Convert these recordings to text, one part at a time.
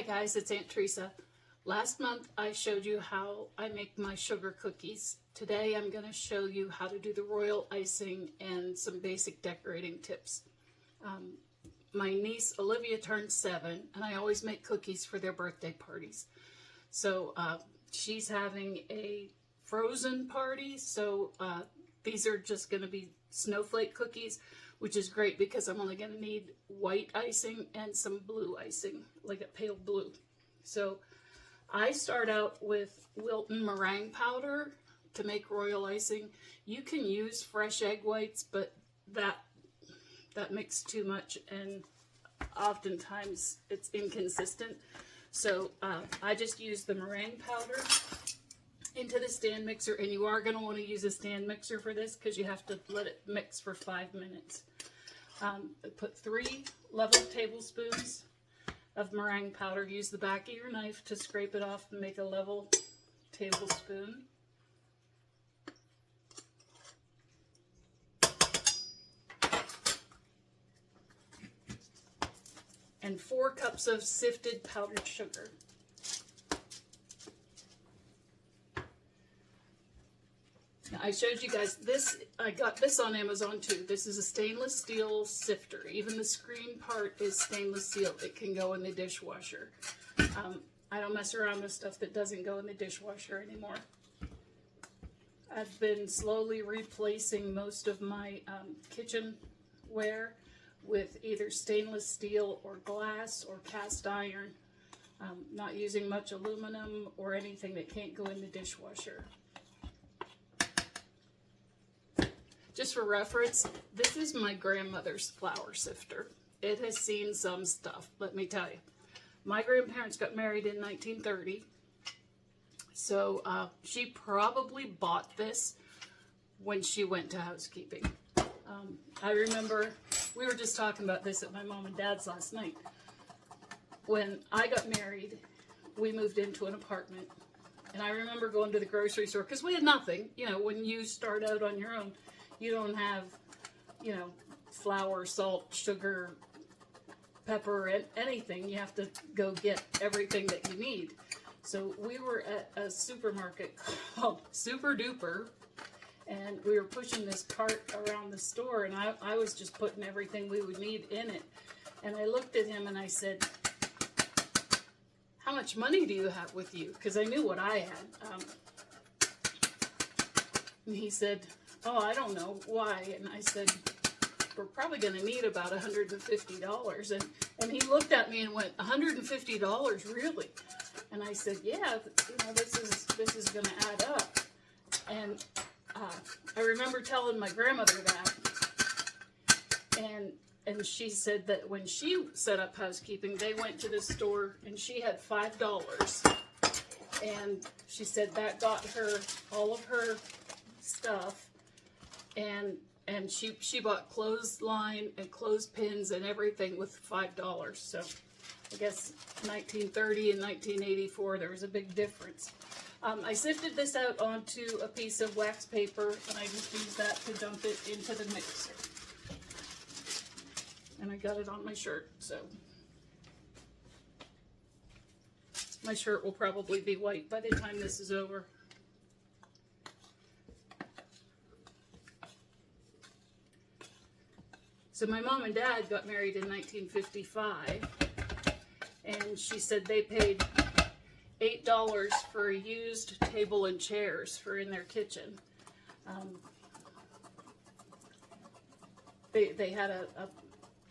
Hi guys, it's Aunt Teresa. Last month I showed you how I make my sugar cookies. Today I'm going to show you how to do the royal icing and some basic decorating tips. My niece Olivia turned 7 and I always make cookies for their birthday parties. So she's having a frozen party, so these are just going to be snowflake cookies, which is great because I'm only going to need white icing and some blue icing, like a pale blue. So I start out with Wilton meringue powder to make royal icing. You can use fresh egg whites, but that makes too much and oftentimes it's inconsistent. So I just use the meringue powder into the stand mixer, and you are going to want to use a stand mixer for this because you have to let it mix for 5 minutes. Put 3 level tablespoons of meringue powder. Use the back of your knife to scrape it off and make a level tablespoon. And 4 cups of sifted powdered sugar. Now, I showed you guys this. I got this on Amazon too. This is a stainless steel sifter. Even the screen part is stainless steel. It can go in the dishwasher. I don't mess around with stuff that doesn't go in the dishwasher anymore. I've been slowly replacing most of my kitchenware with either stainless steel or glass or cast iron. Not using much aluminum or anything that can't go in the dishwasher. Just for reference, this is my grandmother's flour sifter. It has seen some stuff, let me tell you. My grandparents got married in 1930, so she probably bought this when she went to housekeeping. I remember, we were just talking about this at my mom and dad's last night. When I got married, we moved into an apartment, and I remember going to the grocery store, because we had nothing. You know, when you start out on your own, you don't have, you know, flour, salt, sugar, pepper, and anything. You have to go get everything that you need. So we were at a supermarket called Super Duper, and we were pushing this cart around the store, and I was just putting everything we would need in it. And I looked at him and I said, "How much money do you have with you?" Because I knew what I had. And he said, "Oh, I don't know why." And I said, "We're probably going to need about $150. And he looked at me and went, "$150, really?" And I said, "Yeah, you know, this is going to add up." And I remember telling my grandmother that, and she said that when she set up housekeeping, they went to the store and she had $5, and she said that got her all of her stuff. And she bought clothesline and clothespins and everything with $5. So I guess 1930 and 1984, there was a big difference. I sifted this out onto a piece of wax paper, and I just used that to dump it into the mixer. And I got it on my shirt, so my shirt will probably be white by the time this is over. So my mom and dad got married in 1955, and she said they paid $8 for a used table and chairs for in their kitchen. They had a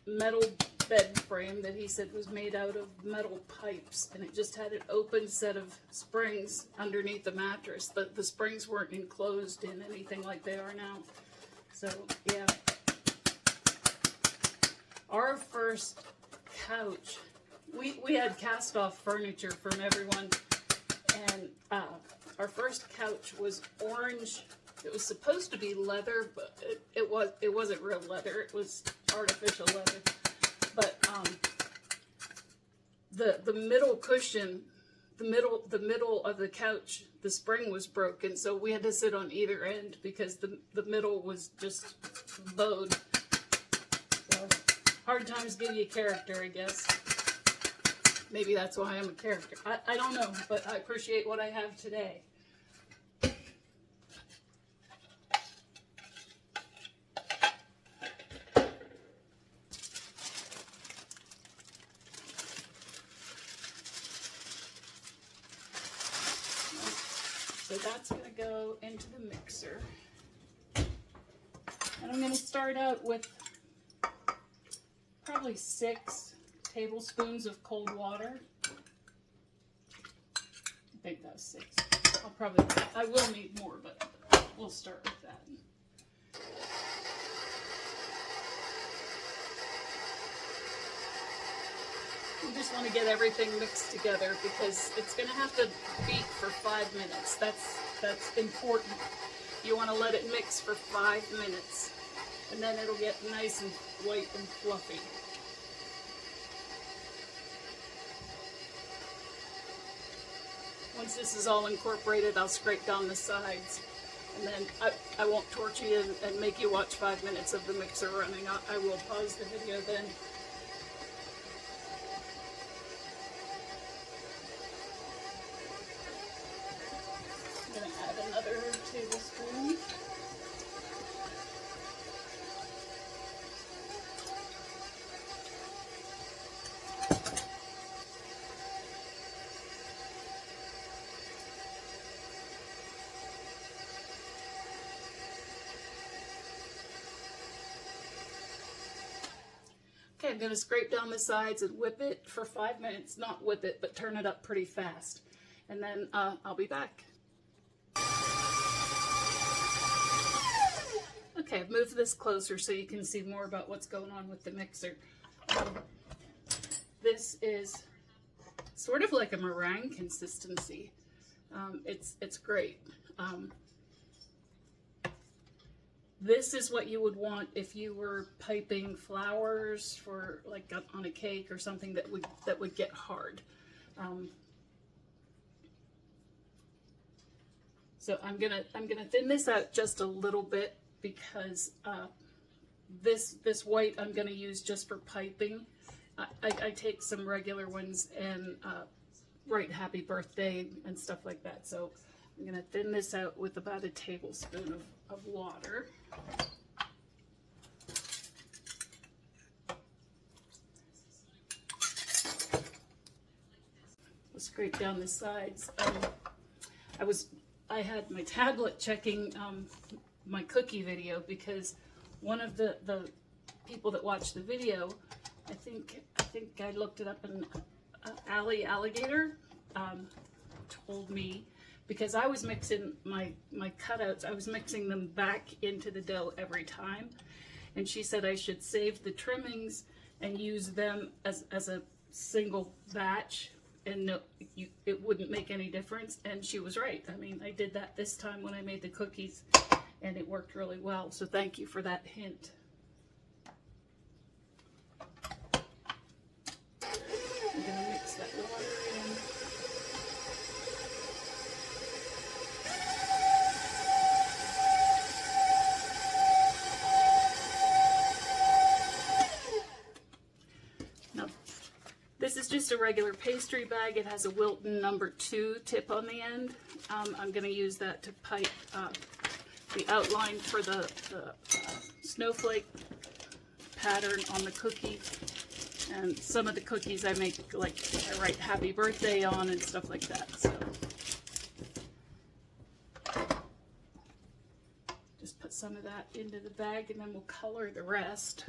metal bed frame that he said was made out of metal pipes, and it just had an open set of springs underneath the mattress. The springs weren't enclosed in anything like they are now. So, yeah. Our first couch, we had cast-off furniture from everyone, and our first couch was orange. It was supposed to be leather, but it wasn't real leather. It was artificial leather. But the middle cushion, the middle of the couch, the spring was broken, so we had to sit on either end because the middle was just bowed. So hard times give you character, I guess. Maybe that's why I'm a character. I don't know, but I appreciate what I have today. So that's going to go into the mixer. And I'm going to start out with probably 6 tablespoons of cold water. I think that's 6. I will need more, but we'll start with that. You just want to get everything mixed together because it's going to have to beat for 5 minutes. That's important. You want to let it mix for 5 minutes, and then it'll get nice and white and fluffy. Once this is all incorporated, I'll scrape down the sides, and then I won't torture you and make you watch 5 minutes of the mixer running. I will pause the video then. I'm going to add another tablespoon. Okay, I'm going to scrape down the sides and whip it for 5 minutes. Not whip it, but turn it up pretty fast. And then I'll be back. Okay, I've moved this closer so you can see more about what's going on with the mixer. This is sort of like a meringue consistency. It's great. This is what you would want if you were piping flours for like on a cake or something that would get hard. So I'm gonna thin this out just a little bit because this white I'm gonna use just for piping. I take some regular ones and write happy birthday and stuff like that. So I'm gonna thin this out with about a tablespoon of water. We'll scrape down the sides. I had my tablet checking my cookie video because one of the people that watched the video, I think I looked it up, and Alligator told me, because I was mixing my cutouts, I was mixing them back into the dough every time, and she said I should save the trimmings and use them as a single batch, and it wouldn't make any difference. And she was right. I mean, I did that this time when I made the cookies, and it worked really well. So thank you for that hint. I'm gonna mix that water in. Now, this is just a regular pastry bag. It has a Wilton number 2 tip on the end. I'm going to use that to pipe the outline for the snowflake pattern on the cookie. And some of the cookies I make, like, I write happy birthday on and stuff like that. So just put some of that into the bag, and then we'll color the rest.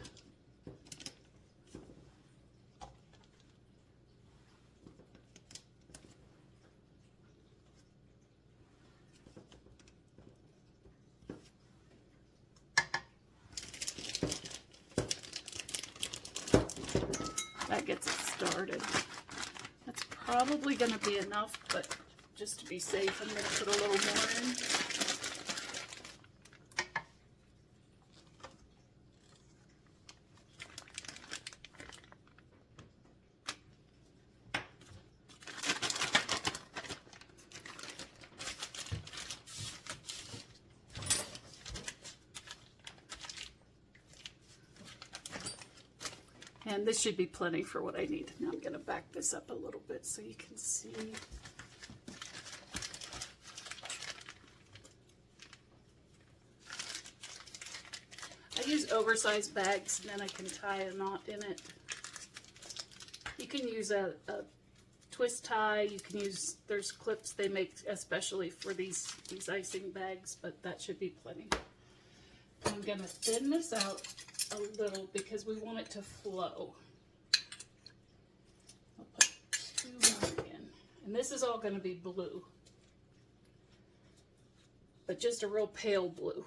That gets it started. That's probably going to be enough, but just to be safe, I'm going to put a little more in. And this should be plenty for what I need. Now I'm going to back this up a little bit so you can see. I use oversized bags, and then I can tie a knot in it. You can use a twist tie. You can use, there's clips they make especially for these icing bags, but that should be plenty. I'm going to thin this out a little because we want it to flow. I'll put 2 more in. And this is all going to be blue, but just a real pale blue.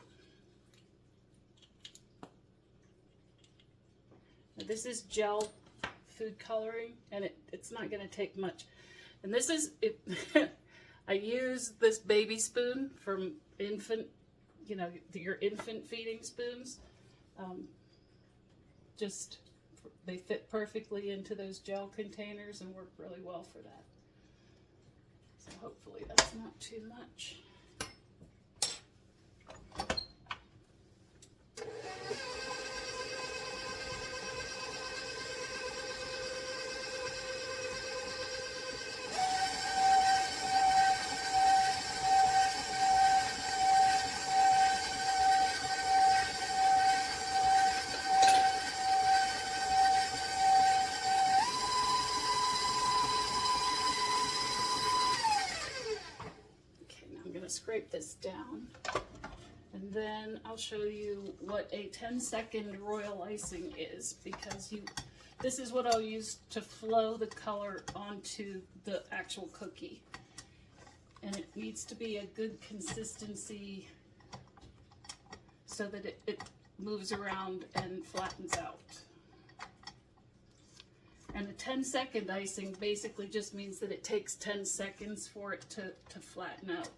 Now this is gel food coloring, and it's not going to take much. And this is, I use this baby spoon from infant, you know, your infant feeding spoons. Just, they fit perfectly into those gel containers and work really well for that. So hopefully that's not too much. Scrape this down, and then I'll show you what a 10-second royal icing is, because this is what I'll use to flow the color onto the actual cookie, and it needs to be a good consistency so that it moves around and flattens out. And a 10-second icing basically just means that it takes 10 seconds for it to flatten out.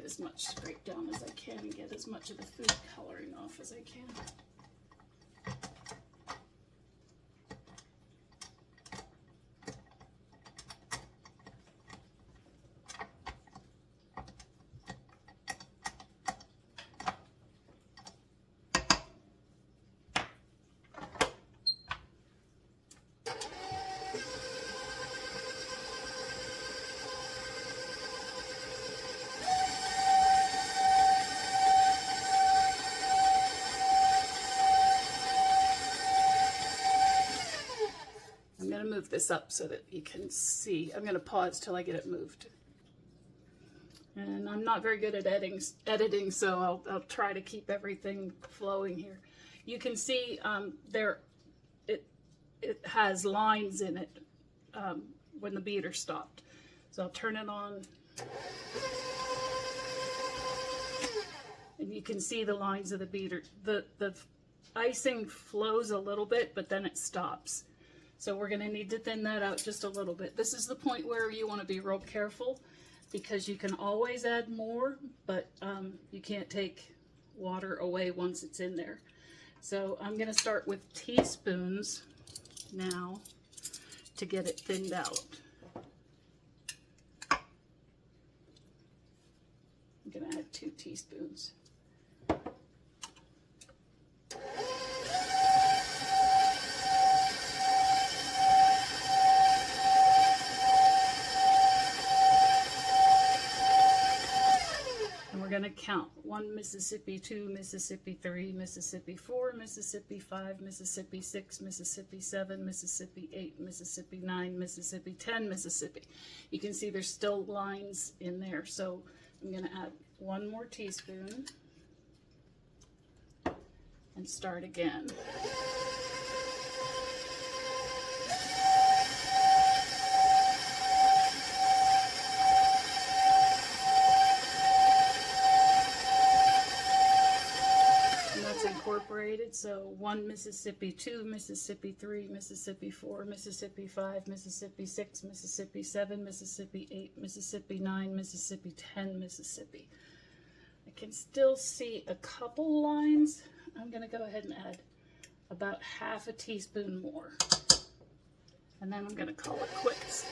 As much scraped down as I can and get as much of the food coloring off as I can. Move this up so that you can see. I'm going to pause till I get it moved. And I'm not very good at editing, so I'll try to keep everything flowing here. You can see it has lines in it when the beater stopped. So I'll turn it on. And you can see the lines of the beater. The icing flows a little bit, but then it stops. So we're going to need to thin that out just a little bit. This is the point where you want to be real careful, because you can always add more, but you can't take water away once it's in there. So I'm going to start with teaspoons now to get it thinned out. I'm going to add 2 teaspoons. We're going to count 1 Mississippi, 2 Mississippi, 3 Mississippi, 4 Mississippi, 5 Mississippi, 6 Mississippi, 7 Mississippi, 8 Mississippi, 9 Mississippi, 10 Mississippi. You can see there's still lines in there, so I'm going to add 1 more teaspoon and start again. Incorporated, so 1 Mississippi, 2 Mississippi, 3 Mississippi, 4 Mississippi, 5 Mississippi, 6 Mississippi, 7 Mississippi, 8 Mississippi, 9 Mississippi, 10 Mississippi. I can still see a couple lines. I'm going to go ahead and add about half a teaspoon more, and then I'm going to call it quits.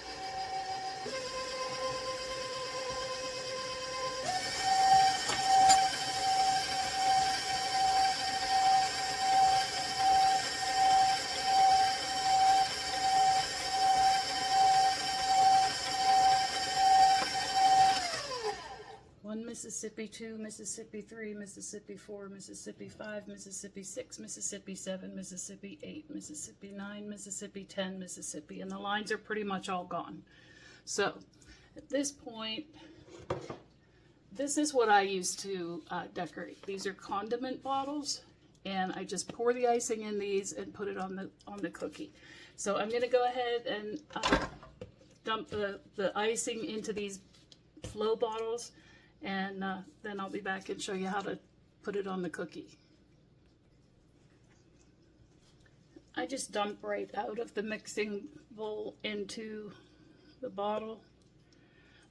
1 Mississippi, 2 Mississippi, 3 Mississippi, 4 Mississippi, 5 Mississippi, 6 Mississippi, 7 Mississippi, 8 Mississippi, 9 Mississippi, 10 Mississippi, and the lines are pretty much all gone. So at this point, this is what I use to decorate. These are condiment bottles, and I just pour the icing in these and put it on the cookie. So I'm going to go ahead and dump the icing into these flow bottles, and then I'll be back and show you how to put it on the cookie. I just dump right out of the mixing bowl into the bottle.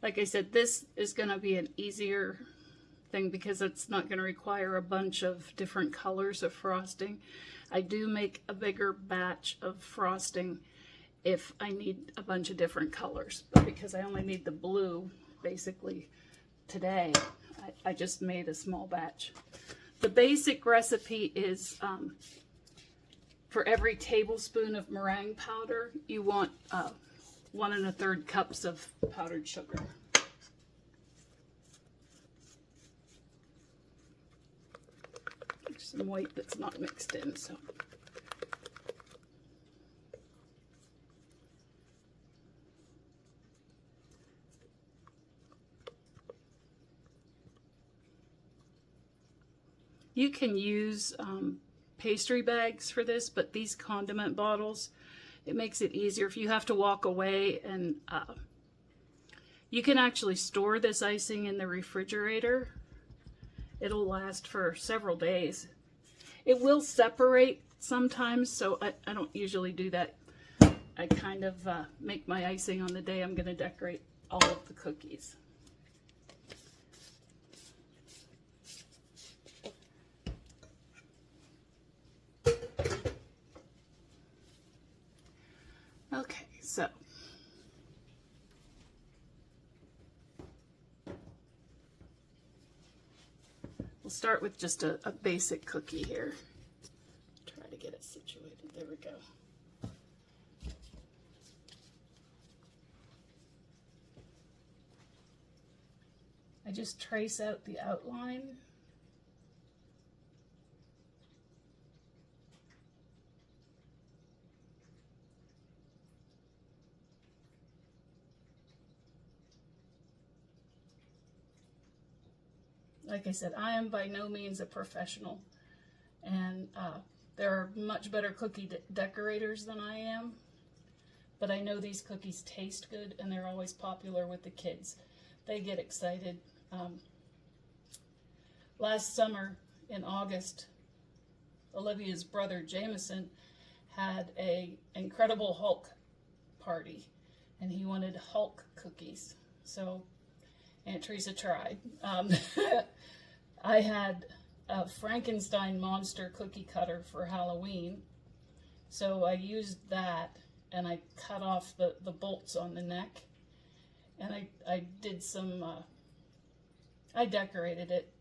Like I said, this is going to be an easier thing because it's not going to require a bunch of different colors of frosting. I do make a bigger batch of frosting if I need a bunch of different colors, but because I only need the blue basically today, I just made a small batch. The basic recipe is for every tablespoon of meringue powder, you want 1 1/3 cups of powdered sugar. There's some white that's not mixed in, so. You can use pastry bags for this, but these condiment bottles, it makes it easier if you have to walk away, and you can actually store this icing in the refrigerator. It'll last for several days. It will separate sometimes, so I don't usually do that. I kind of make my icing on the day I'm going to decorate all of the cookies. Okay, so we'll start with just a basic cookie here. Try to get it situated. There we go. I just trace out the outline. Like I said, I am by no means a professional, and there are much better cookie decorators than I am, but I know these cookies taste good, and they're always popular with the kids. They get excited. Last summer in August, Olivia's brother Jameson had a Incredible Hulk party, and he wanted Hulk cookies. So Aunt Teresa tried. I had a Frankenstein monster cookie cutter for Halloween, so I used that, and I cut off the bolts on the neck, and I did some, I decorated it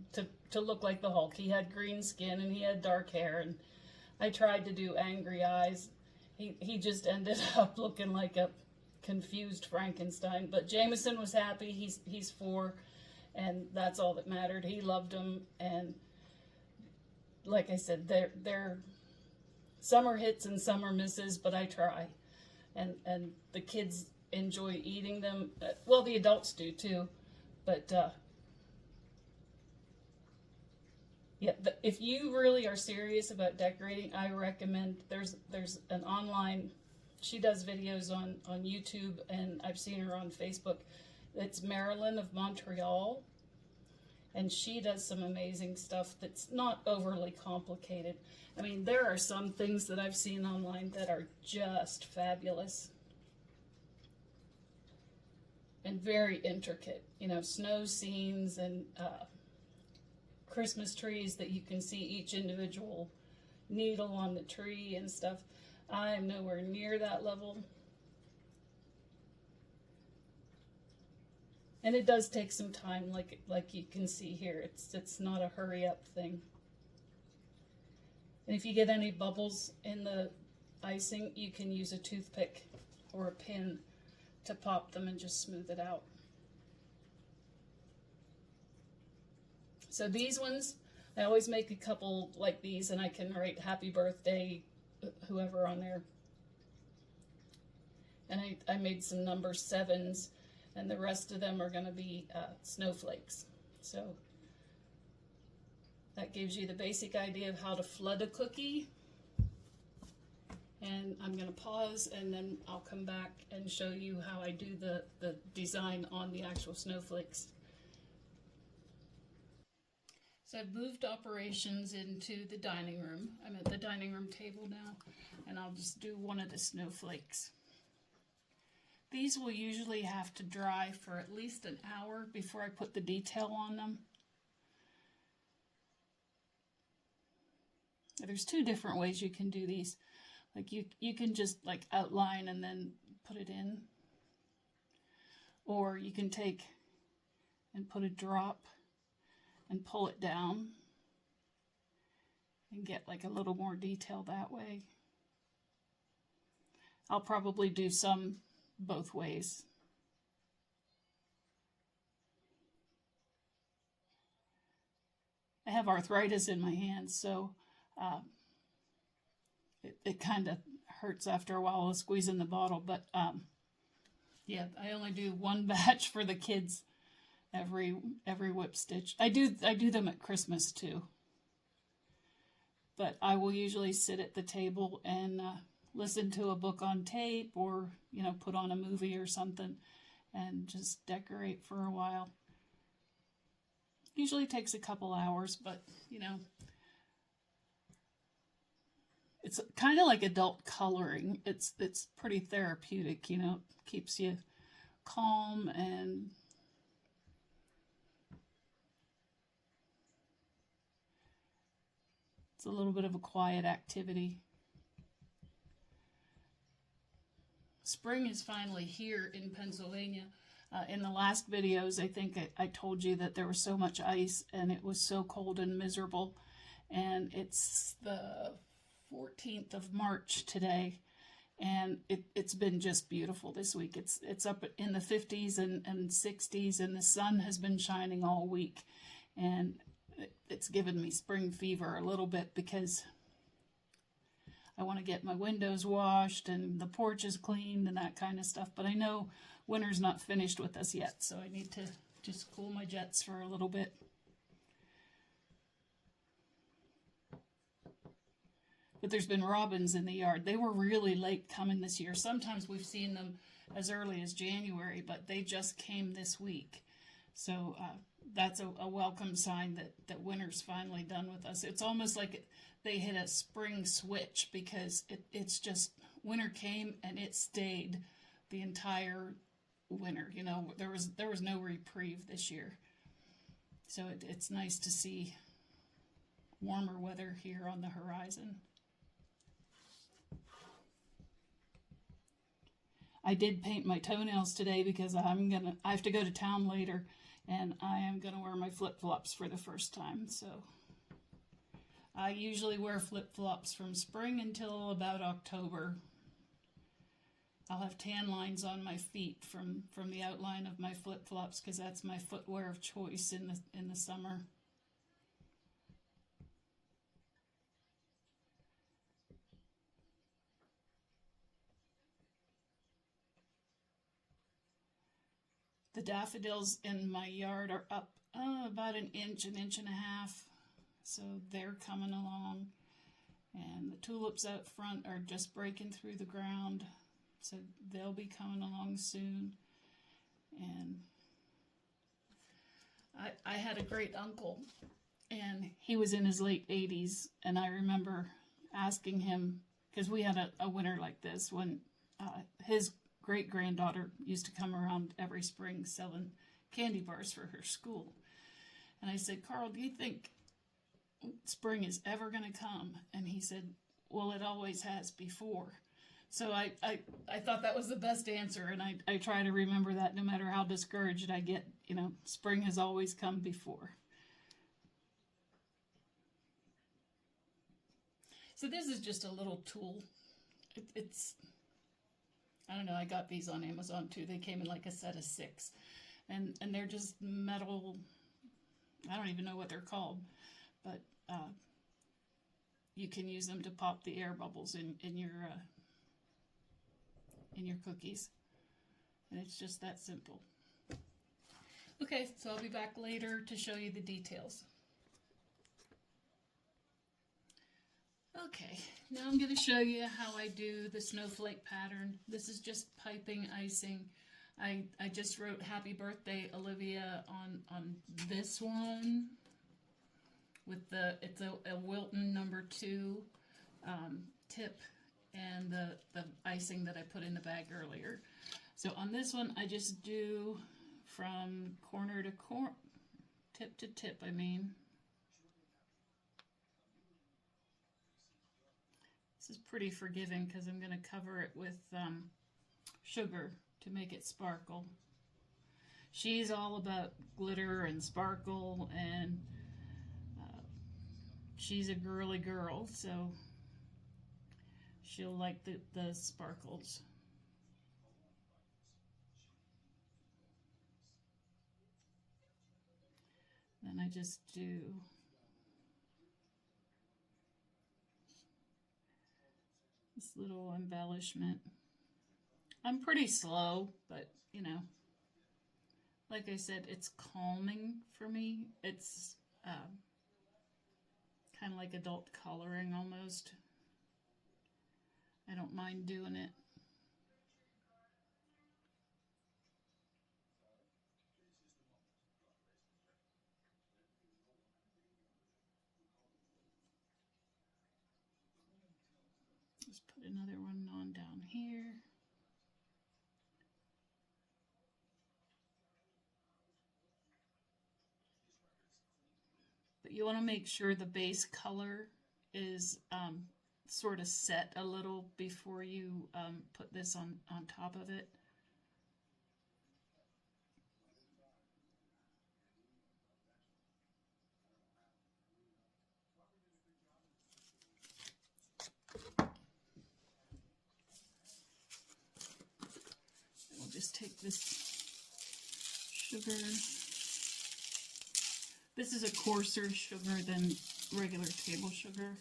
to look like the Hulk. He had green skin and he had dark hair, and I tried to do angry eyes. He just ended up looking like a confused Frankenstein, but Jameson was happy. He's 4, and that's all that mattered. He loved them, and like I said, they're some are hits and some are misses, but I try, and the kids enjoy eating them. Well, the adults do too, but yeah, if you really are serious about decorating, I recommend there's an online. She does videos on YouTube, and I've seen her on Facebook. It's Marilyn of Montreal, and she does some amazing stuff that's not overly complicated. I mean, there are some things that I've seen online that are just fabulous and very intricate. You know, snow scenes and Christmas trees that you can see each individual needle on the tree and stuff. I am nowhere near that level. And it does take some time, like you can see here. It's not a hurry up thing. And if you get any bubbles in the icing, you can use a toothpick or a pin to pop them and just smooth it out. So these ones, I always make a couple like these, and I can write happy birthday, whoever on there. And I made some number 7s, and the rest of them are going to be snowflakes. So that gives you the basic idea of how to flood a cookie. And I'm going to pause, and then I'll come back and show you how I do the design on the actual snowflakes. So I've moved operations into the dining room. I'm at the dining room table now, and I'll just do one of the snowflakes. These will usually have to dry for at least an hour before I put the detail on them. There's 2 different ways you can do these. Like you can just like outline and then put it in. Or you can take and put a drop and pull it down and get like a little more detail that way. I'll probably do some both ways. I have arthritis in my hands, so it kind of hurts after a while squeezing the bottle, but yeah, I only do 1 batch for the kids every whip stitch. I do them at Christmas too. But I will usually sit at the table and listen to a book on tape, or put on a movie or something and just decorate for a while. Usually takes a couple hours, but it's kind of like adult coloring. It's pretty therapeutic, keeps you calm, and it's a little bit of a quiet activity. Spring is finally here in Pennsylvania. In the last videos, I think I told you that there was so much ice and it was so cold and miserable. And it's the 14th of March today, and it's been just beautiful this week. It's up in the 50s and 60s, and the sun has been shining all week, and it's given me spring fever a little bit because I want to get my windows washed and the porches cleaned and that kind of stuff. But I know winter's not finished with us yet, so I need to just cool my jets for a little bit. But there's been robins in the yard. They were really late coming this year. Sometimes we've seen them as early as January, but they just came this week. So that's a welcome sign that winter's finally done with us. It's almost like they hit a spring switch, because it's just, winter came and it stayed the entire winter. There was no reprieve this year. So it's nice to see warmer weather here on the horizon. I did paint my toenails today because I have to go to town later, and I am going to wear my flip-flops for the first time. So I usually wear flip-flops from spring until about October. I'll have tan lines on my feet from the outline of my flip-flops, because that's my footwear of choice in the summer. The daffodils in my yard are up about an inch and a half, so they're coming along. And the tulips out front are just breaking through the ground, so they'll be coming along soon. And I had a great uncle, and he was in his late 80s, and I remember asking him, because we had a winter like this, when his great-granddaughter used to come around every spring selling candy bars for her school. And I said, "Carl, do you think spring is ever going to come?" And he said, "Well, it always has before." So I thought that was the best answer, and I try to remember that no matter how discouraged I get. Spring has always come before. So this is just a little tool. It's I don't know, I got these on Amazon too. They came in like a set of 6. And they're just metal I don't even know what they're called, but you can use them to pop the air bubbles in your cookies. And it's just that simple. Okay, so I'll be back later to show you the details. Okay, now I'm going to show you how I do the snowflake pattern. This is just piping icing. I just wrote Happy Birthday Olivia on this one with it's a Wilton number 2 tip and the icing that I put in the bag earlier. So on this one, I just do from corner to corner, tip to tip, I mean. This is pretty forgiving because I'm going to cover it with sugar to make it sparkle. She's all about glitter and sparkle, and she's a girly girl, so she'll like the sparkles. Then I just do this little embellishment. I'm pretty slow, but you know, like I said, it's calming for me. It's kind of like adult coloring almost. I don't mind doing it. Just put another one on down here. But you want to make sure the base color is sort of set a little before you put this on top of it. We'll just take this sugar. This is a coarser sugar than regular table sugar.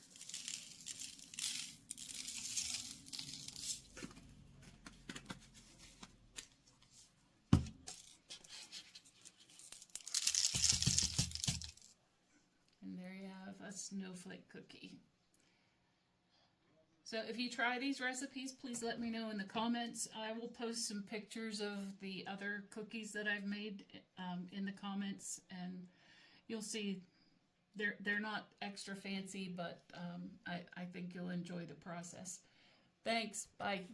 And there you have a snowflake cookie. So if you try these recipes, please let me know in the comments. I will post some pictures of the other cookies that I've made in the comments, and you'll see they're not extra fancy, but I think you'll enjoy the process. Thanks. Bye.